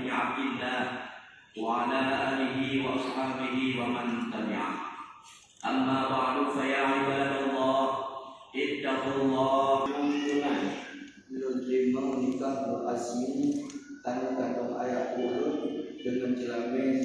بن عبد الله وعلى آله وأصحابه ومن تبعه. أما بعد فيا عباد الله اتقوا الله. Menerima nikah Azmi tanpa kandung ayah Huda dengan jelamin.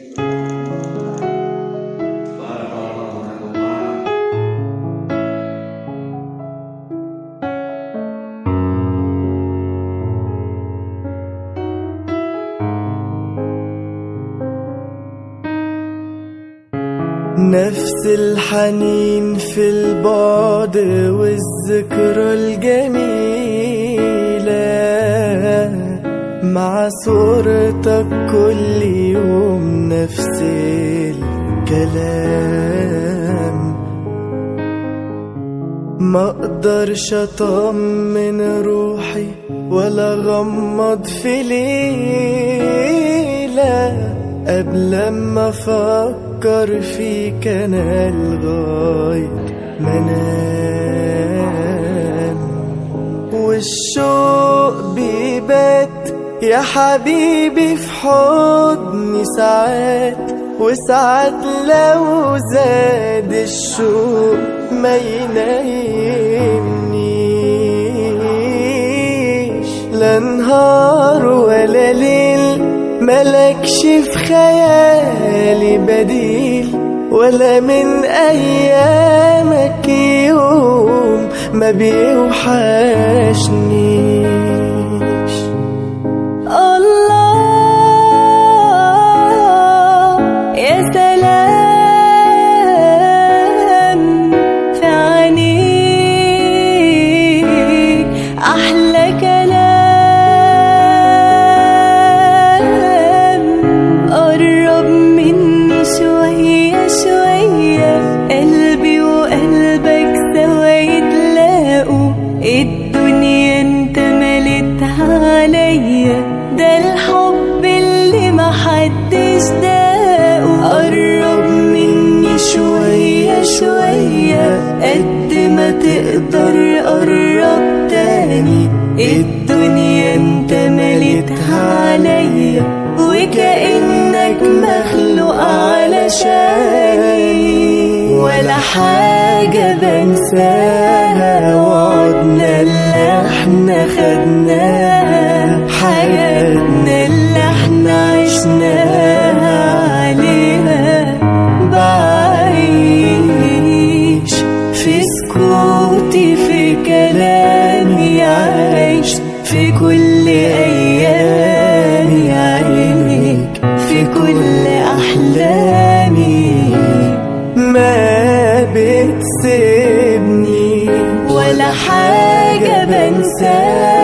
نفس الحنين في البعد والذكرى الجميلة مع صورتك كل يوم نفس الكلام. ما اقدرش اطمن روحي ولا غمض في ليلة قبل ما افكر فيك انا لغاية ما انام. والشوق بيبات يا حبيبي في حضني ساعات، وساعات لو زاد الشوق ما ينامنيش. لا نهار ولا ليل ملكش في خيالي بديل، ولا من أيامك يوم ما بيوحشنيش. الله يا سلام في عينيك أحلى كلام. قرب مني شوية شوية، قلبي وقلبك سوا يتلاقوا. الدنيا انت ملتها عليا، ده الحب اللي محدش داقه. قرب مني شوية شوية، قد ما تقدر قرب تاني. الدنيا انت ملتها عليا، وكأنك مخلوق علشاني. ولا حاجة بنساها وعدنا اللي احنا خدناها، حياتنا اللي احنا عشناها عليها. بعيش في سكوتي في كلامي، عايش في كل أيامي عينيك، في كل أحلامي. ما بتسيبني ولا حاجة بنساها